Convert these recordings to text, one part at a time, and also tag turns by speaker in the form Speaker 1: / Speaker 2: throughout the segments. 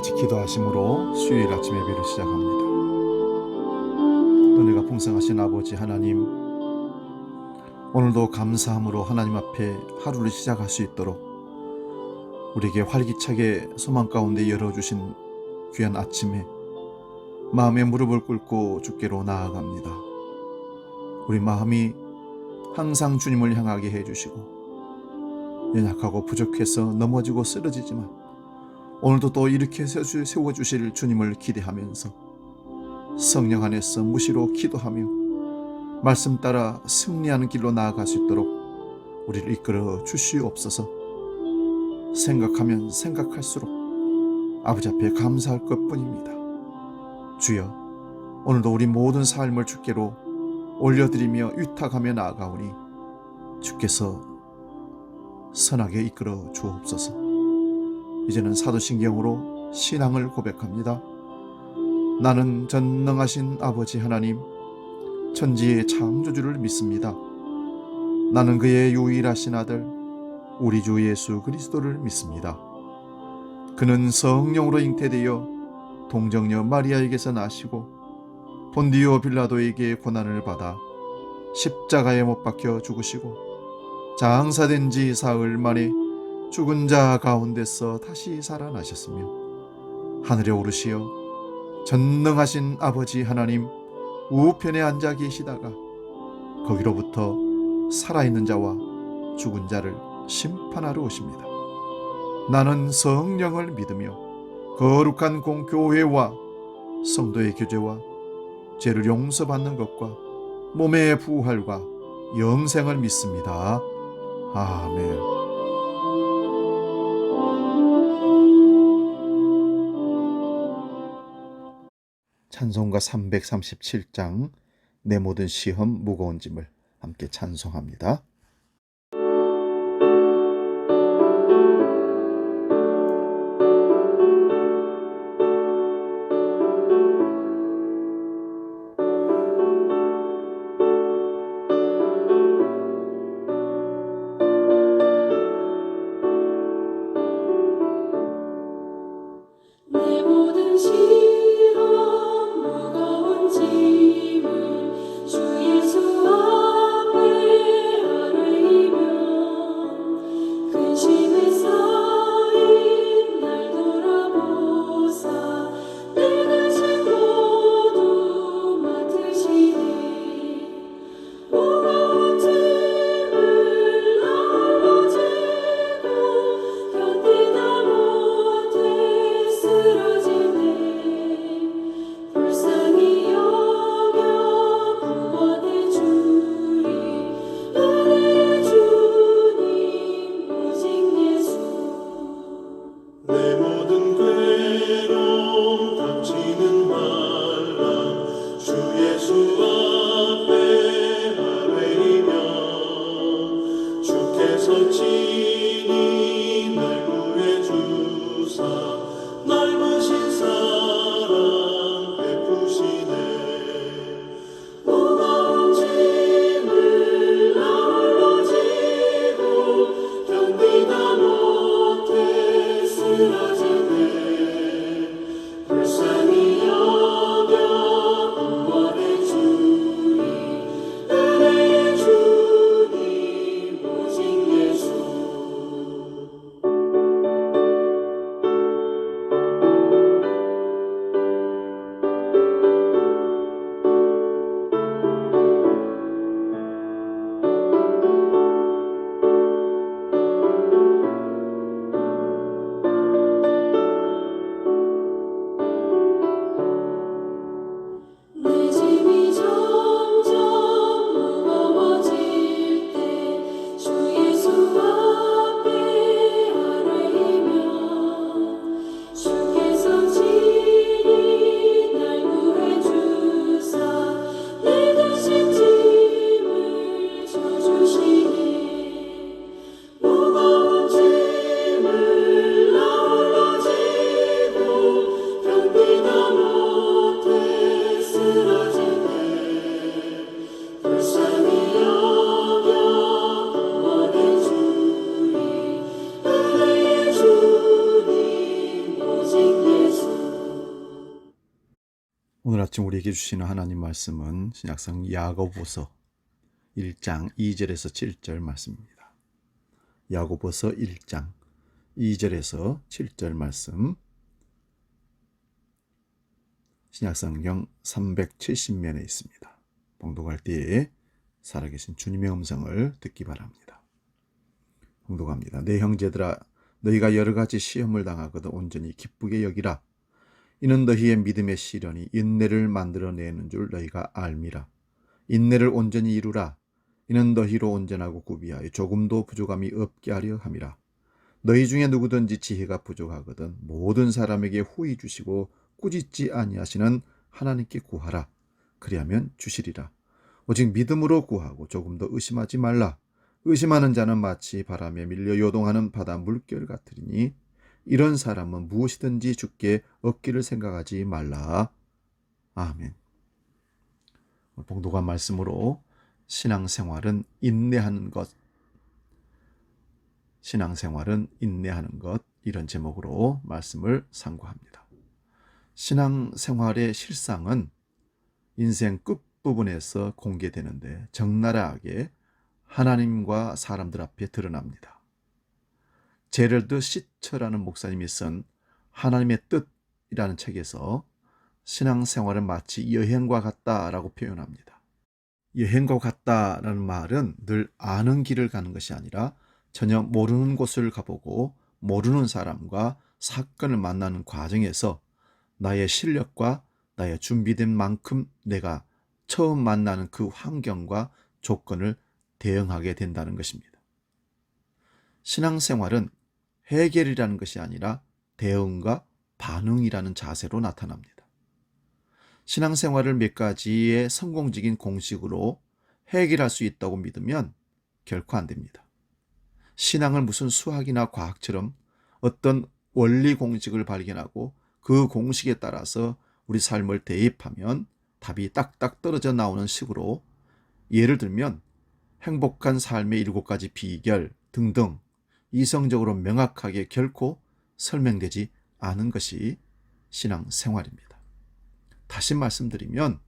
Speaker 1: 같이 기도하심으로 수요일 아침 예배를 시작합니다. 은혜가 풍성하신 아버지 하나님, 오늘도 감사함으로 하나님 앞에 하루를 시작할 수 있도록 우리에게 활기차게 소망 가운데 열어주신 귀한 아침에 마음의 무릎을 꿇고 주께로 나아갑니다. 우리 마음이 항상 주님을 향하게 해주시고 연약하고 부족해서 넘어지고 쓰러지지만 오늘도 또 이렇게 세워주실 주님을 기대하면서 성령 안에서 무시로 기도하며 말씀 따라 승리하는 길로 나아갈 수 있도록 우리를 이끌어 주시옵소서. 생각하면 생각할수록 아버지 앞에 감사할 것뿐입니다. 주여, 오늘도 우리 모든 삶을 주께로 올려드리며 위탁하며 나아가오니 주께서 선하게 이끌어 주옵소서. 이제는 사도신경으로 신앙을 고백합니다. 나는 전능하신 아버지 하나님, 천지의 창조주를 믿습니다. 나는 그의 유일하신 아들 우리 주 예수 그리스도를 믿습니다. 그는 성령으로 잉태되어 동정녀 마리아에게서 나시고 본디오 빌라도에게 고난을 받아 십자가에 못 박혀 죽으시고 장사된 지 사흘 만에 죽은 자 가운데서 다시 살아나셨으며 하늘에 오르시어 전능하신 아버지 하나님 우편에 앉아 계시다가 거기로부터 살아있는 자와 죽은 자를 심판하러 오십니다. 나는 성령을 믿으며 거룩한 공교회와 성도의 교제와 죄를 용서받는 것과 몸의 부활과 영생을 믿습니다. 아멘. 찬송가 337장 내 모든 시험 무거운 짐을 함께 찬송합니다.
Speaker 2: 내 모든 시험 무거운 짐을 주 예수 앞에 아뢰이며 근심에 쌓인 날 돌아보사 내 근심 모두 맡으시니 무거운 짐을 나홀로 지고 견디다 못해 쓰러질 때 불쌍히 여겨 구원해 주리 은혜의 주님 오직 예수.
Speaker 3: 내 모든 괴로움 닥치는 말라 주 예수 앞에 아뢰이며 주께서 친히 날 구해 주사 넓으신 사랑 베푸시네.
Speaker 2: 무거운 짐을 나홀로 지고 견디다 못해 쓰러질 때 불쌍히 여겨 구원해 주리 은혜의 주님 오직 예수.
Speaker 1: 오늘 아침 우리에게 주시는 하나님 말씀은 신약성 야고보서 1장 2절에서 7절 말씀입니다. 야고보서 1장 2절에서 7절 말씀, 신약성경 370면에 있습니다. 봉독할 때에 살아계신 주님의 음성을 듣기 바랍니다. 봉독합니다. 내 형제들아, 너희가 여러 가지 시험을 당하거든 온전히 기쁘게 여기라. 이는 너희의 믿음의 시련이 인내를 만들어내는 줄 너희가 알미라. 인내를 온전히 이루라. 이는 너희로 온전하고 구비하여 조금도 부족함이 없게 하려 함이라. 너희 중에 누구든지 지혜가 부족하거든 모든 사람에게 후히 주시고 꾸짖지 아니하시는 하나님께 구하라. 그리하면 주시리라. 오직 믿음으로 구하고 조금도 의심하지 말라. 의심하는 자는 마치 바람에 밀려 요동하는 바다 물결 같으리니 이런 사람은 무엇이든지 주께 얻기를 생각하지 말라. 아멘. 봉독한 말씀으로 신앙생활은 인내하는 것, 신앙생활은 인내하는 것, 이런 제목으로 말씀을 상고합니다. 신앙생활의 실상은 인생 끝부분에서 공개되는데 적나라하게 하나님과 사람들 앞에 드러납니다. 제럴드 시처라는 목사님이 쓴 하나님의 뜻이라는 책에서 신앙생활은 마치 여행과 같다라고 표현합니다. 여행과 같다라는 말은 늘 아는 길을 가는 것이 아니라 전혀 모르는 곳을 가보고 모르는 사람과 사건을 만나는 과정에서 나의 실력과 나의 준비된 만큼 내가 처음 만나는 그 환경과 조건을 대응하게 된다는 것입니다. 신앙생활은 해결이라는 것이 아니라 대응과 반응이라는 자세로 나타납니다. 신앙생활을 몇 가지의 성공적인 공식으로 해결할 수 있다고 믿으면 결코 안 됩니다. 신앙을 무슨 수학이나 과학처럼 어떤 원리 공식을 발견하고 그 공식에 따라서 우리 삶을 대입하면 답이 딱딱 떨어져 나오는 식으로, 예를 들면 행복한 삶의 7가지 비결 등등 이성적으로 명확하게 결코 설명되지 않은 것이 신앙생활입니다. 다시 말씀드리면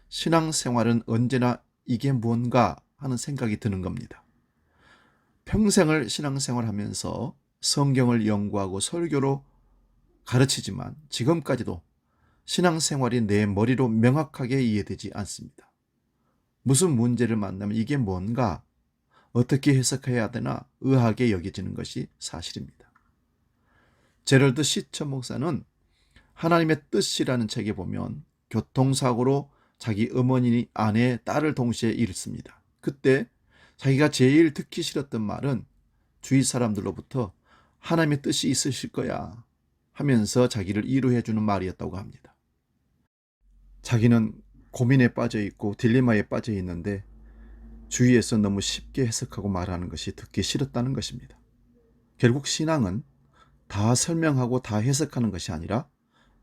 Speaker 1: 신앙생활은 언제나 이게 뭔가 하는 생각이 드는 겁니다. 평생을 신앙생활하면서 성경을 연구하고 설교로 가르치지만 지금까지도 신앙생활이 내 머리로 명확하게 이해되지 않습니다. 무슨 문제를 만나면 이게 뭔가, 어떻게 해석해야 되나 의아하게 여겨지는 것이 사실입니다. 제럴드 시처 목사는 하나님의 뜻이라는 책에 보면 교통사고로 자기 어머니, 아내, 딸을 동시에 잃습니다. 그때 자기가 제일 듣기 싫었던 말은 주위 사람들로부터 하나님의 뜻이 있으실 거야 하면서 자기를 위로해 주는 말이었다고 합니다. 자기는 고민에 빠져 있고 딜레마에 빠져 있는데 주위에서 너무 쉽게 해석하고 말하는 것이 듣기 싫었다는 것입니다. 결국 신앙은 다 설명하고 다 해석하는 것이 아니라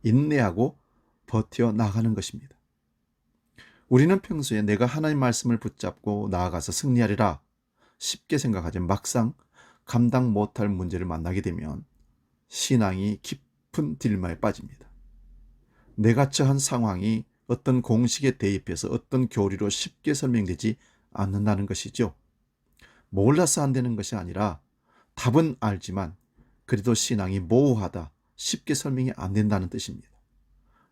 Speaker 1: 인내하고 버텨 나가는 것입니다. 우리는 평소에 내가 하나님 말씀을 붙잡고 나아가서 승리하리라 쉽게 생각하지 막상 감당 못할 문제를 만나게 되면 신앙이 깊은 딜레마에 빠집니다. 내가 처한 상황이 어떤 공식에 대입해서 어떤 교리로 쉽게 설명되지 않는다는 것이죠. 몰라서 안 되는 것이 아니라 답은 알지만 그래도 신앙이 모호하다, 쉽게 설명이 안 된다는 뜻입니다.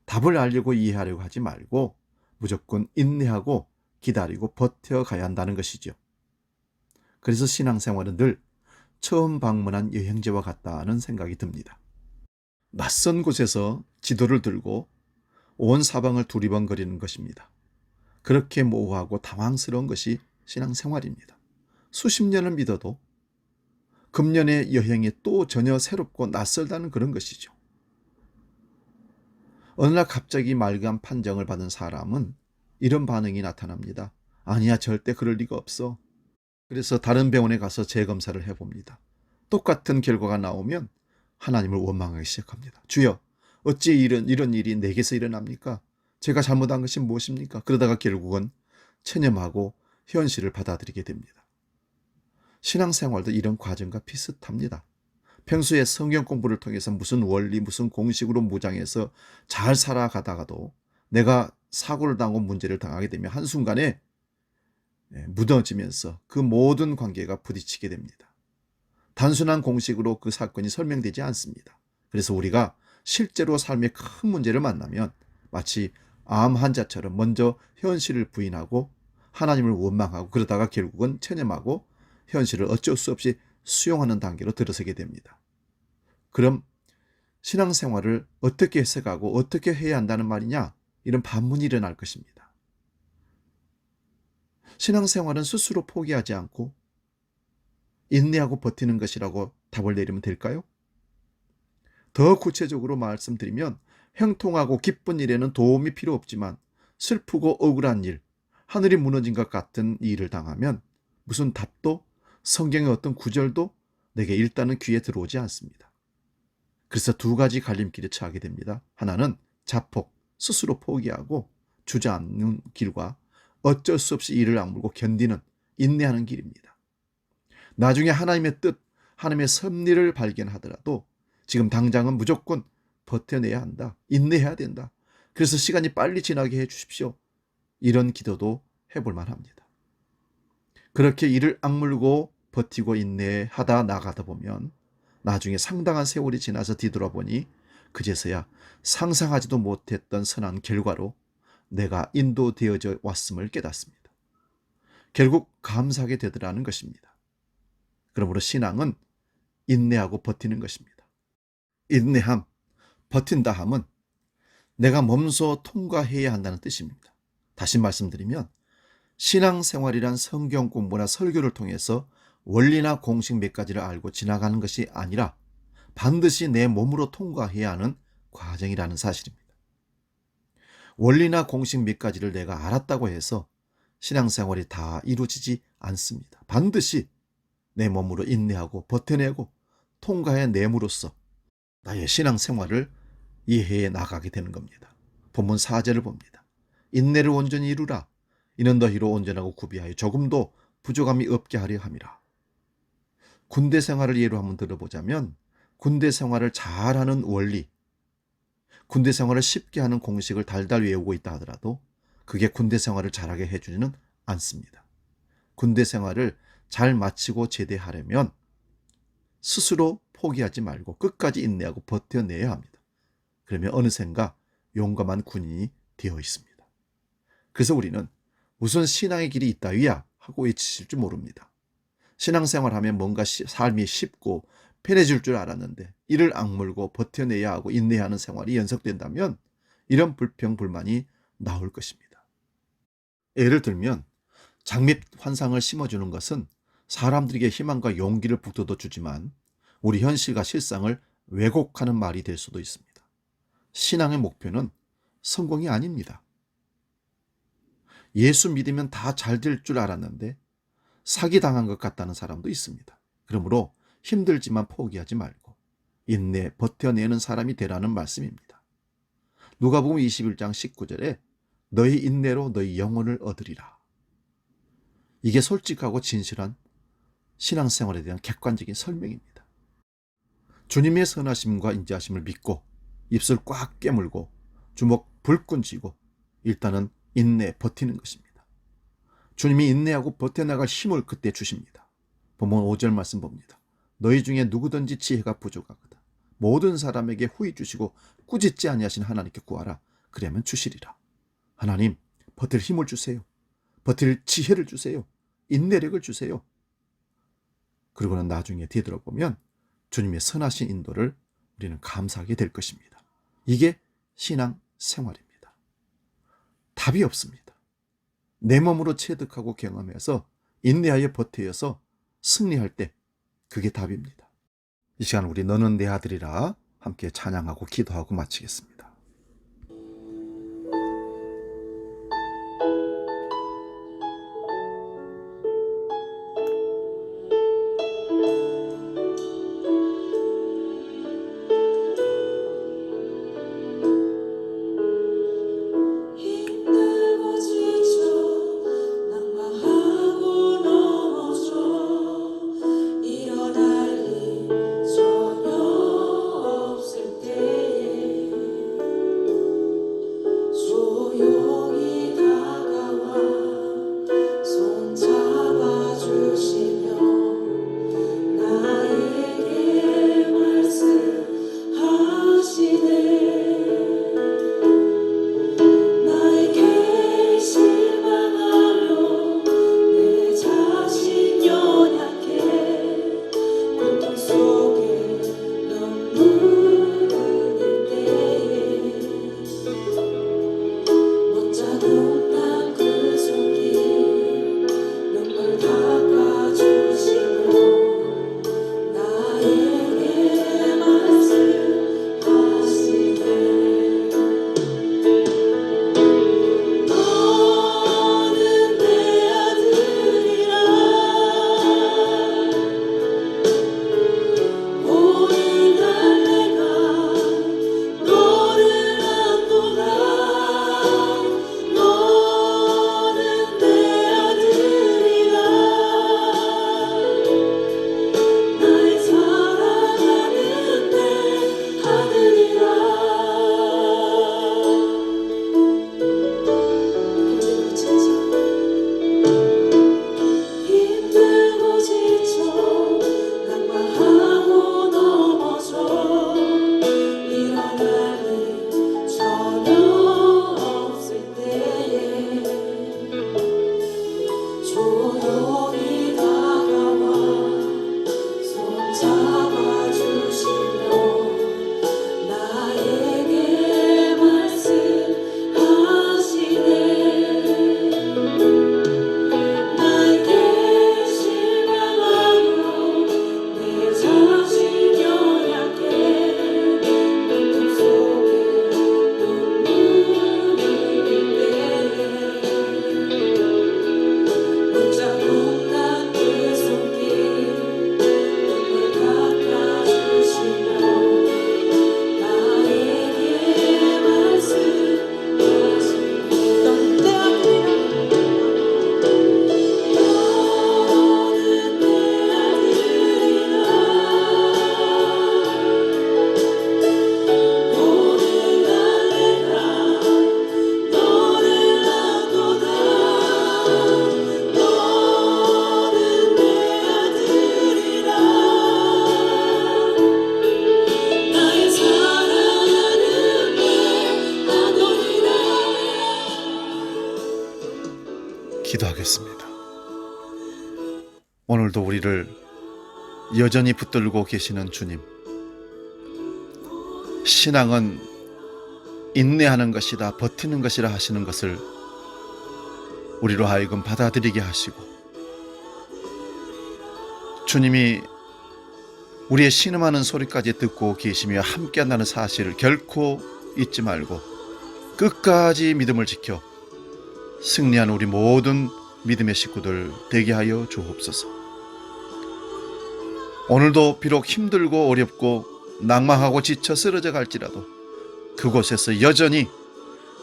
Speaker 1: 답을 알려고 이해하려고 하지 말고 무조건 인내하고 기다리고 버텨가야 한다는 것이죠. 그래서 신앙생활은 늘 처음 방문한 여행지와 같다는 생각이 듭니다. 낯선 곳에서 지도를 들고 온 사방을 두리번거리는 것입니다. 그렇게 모호하고 당황스러운 것이 신앙생활입니다. 수십 년을 믿어도 금년의 여행이 또 전혀 새롭고 낯설다는 그런 것이죠. 어느 날 갑자기 말간 판정을 받은 사람은 이런 반응이 나타납니다. 아니야, 절대 그럴 리가 없어. 그래서 다른 병원에 가서 재검사를 해봅니다. 똑같은 결과가 나오면 하나님을 원망하기 시작합니다. 주여, 어찌 이런 일이 내게서 일어납니까? 제가 잘못한 것이 무엇입니까? 그러다가 결국은 체념하고 현실을 받아들이게 됩니다. 신앙생활도 이런 과정과 비슷합니다. 평소에 성경 공부를 통해서 무슨 원리, 무슨 공식으로 무장해서 잘 살아가다가도 내가 사고를 당하고 문제를 당하게 되면 한순간에 무너지면서 그 모든 관계가 부딪히게 됩니다. 단순한 공식으로 그 사건이 설명되지 않습니다. 그래서 우리가 실제로 삶의 큰 문제를 만나면 마치 암 환자처럼 먼저 현실을 부인하고 하나님을 원망하고 그러다가 결국은 체념하고 현실을 어쩔 수 없이 수용하는 단계로 들어서게 됩니다. 그럼 신앙생활을 어떻게 해석하고 어떻게 해야 한다는 말이냐? 이런 반문이 일어날 것입니다. 신앙생활은 스스로 포기하지 않고 인내하고 버티는 것이라고 답을 내리면 될까요? 더 구체적으로 말씀드리면 형통하고 기쁜 일에는 도움이 필요 없지만 슬프고 억울한 일, 하늘이 무너진 것 같은 일을 당하면 무슨 답도 성경의 어떤 구절도 내게 일단은 귀에 들어오지 않습니다. 그래서 두 가지 갈림길에 처하게 됩니다. 하나는 자폭, 스스로 포기하고 주저앉는 길과 어쩔 수 없이 이를 악물고 견디는, 인내하는 길입니다. 나중에 하나님의 뜻, 하나님의 섭리를 발견하더라도 지금 당장은 무조건 버텨내야 한다. 인내해야 된다. 그래서 시간이 빨리 지나게 해 주십시오. 이런 기도도 해볼 만합니다. 그렇게 이를 악물고 버티고 인내하다 나가다 보면 나중에 상당한 세월이 지나서 뒤돌아보니 그제서야 상상하지도 못했던 선한 결과로 내가 인도되어져 왔음을 깨닫습니다. 결국 감사하게 되더라는 것입니다. 그러므로 신앙은 인내하고 버티는 것입니다. 인내함, 버틴다 함은 내가 몸소 통과해야 한다는 뜻입니다. 다시 말씀드리면 신앙생활이란 성경 공부나 설교를 통해서 원리나 공식 몇 가지를 알고 지나가는 것이 아니라 반드시 내 몸으로 통과해야 하는 과정이라는 사실입니다. 원리나 공식 몇 가지를 내가 알았다고 해서 신앙생활이 다 이루어지지 않습니다. 반드시 내 몸으로 인내하고 버텨내고 통과해냄으로써 나의 신앙생활을 이해해 나가게 되는 겁니다. 본문 4절을 봅니다. 인내를 온전히 이루라. 이는 너희로 온전하고 구비하여 조금도 부족함이 없게 하려 함이라. 군대 생활을 예로 한번 들어보자면 군대 생활을 잘하는 원리, 군대 생활을 쉽게 하는 공식을 달달 외우고 있다 하더라도 그게 군대 생활을 잘하게 해주지는 않습니다. 군대 생활을 잘 마치고 제대하려면 스스로 포기하지 말고 끝까지 인내하고 버텨내야 합니다. 그러면 어느샌가 용감한 군인이 되어 있습니다. 그래서 우리는 무슨 신앙의 길이 있다위야 하고 외치실 줄 모릅니다. 신앙생활하면 뭔가 삶이 쉽고 편해질 줄 알았는데 이를 악물고 버텨내야 하고 인내해야 하는 생활이 연속된다면 이런 불평, 불만이 나올 것입니다. 예를 들면 장밋 환상을 심어주는 것은 사람들에게 희망과 용기를 북돋워 주지만 우리 현실과 실상을 왜곡하는 말이 될 수도 있습니다. 신앙의 목표는 성공이 아닙니다. 예수 믿으면 다 잘 될 줄 알았는데 사기당한 것 같다는 사람도 있습니다. 그러므로 힘들지만 포기하지 말고 인내, 버텨내는 사람이 되라는 말씀입니다. 누가복음 21장 19절에 너희 인내로 너희 영혼을 얻으리라. 이게 솔직하고 진실한 신앙생활에 대한 객관적인 설명입니다. 주님의 선하심과 인자하심을 믿고 입술 꽉 깨물고 주먹 불끈 쥐고 일단은 인내, 버티는 것입니다. 주님이 인내하고 버텨나갈 힘을 그때 주십니다. 본문 5절 말씀 봅니다. 너희 중에 누구든지 지혜가 부족하거든 모든 사람에게 후히 주시고 꾸짖지 아니하신 하나님께 구하라. 그러면 주시리라. 하나님, 버틸 힘을 주세요. 버틸 지혜를 주세요. 인내력을 주세요. 그리고는 나중에 뒤돌아보면 주님의 선하신 인도를 우리는 감사하게 될 것입니다. 이게 신앙 생활입니다. 답이 없습니다. 내 몸으로 체득하고 경험해서 인내하여 버텨서 승리할 때 그게 답입니다. 이 시간 우리 너는 내 아들이라 함께 찬양하고 기도하고 마치겠습니다.
Speaker 2: 힘들고 지쳐 난감하고 넘어져 일어날 힘 전혀 없을 때에
Speaker 1: 기도하겠습니다. 오늘도 우리를 여전히 붙들고 계시는 주님, 신앙은 인내하는 것이다, 버티는 것이라 하시는 것을 우리로 하여금 받아들이게 하시고, 주님이 우리의 신음하는 소리까지 듣고 계시며 함께한다는 사실을 결코 잊지 말고 끝까지 믿음을 지켜 승리한 우리 모든 믿음의 식구들 되게 하여 주옵소서. 오늘도 비록 힘들고 어렵고 낭망하고 지쳐 쓰러져 갈지라도 그곳에서 여전히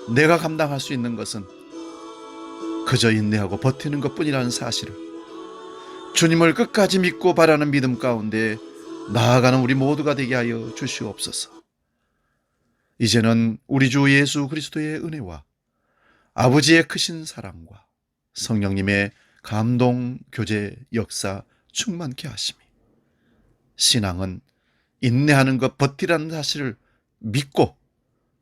Speaker 1: 내가 감당할 수 있는 것은 그저 인내하고 버티는 것뿐이라는 사실을, 주님을 끝까지 믿고 바라는 믿음 가운데 나아가는 우리 모두가 되게 하여 주시옵소서. 이제는 우리 주 예수 그리스도의 은혜와 아버지의 크신 사랑과 성령님의 감동, 교제, 역사 충만케 하심이, 신앙은 인내하는 것, 버티라는 사실을 믿고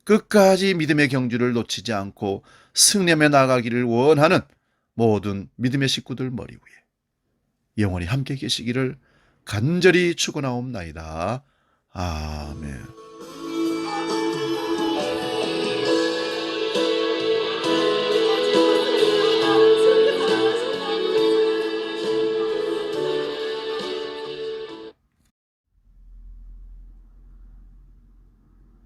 Speaker 1: 끝까지 믿음의 경주를 놓치지 않고 승리하며 나가기를 원하는 모든 믿음의 식구들 머리 위에 영원히 함께 계시기를 간절히 축원하옵나이다. 아멘.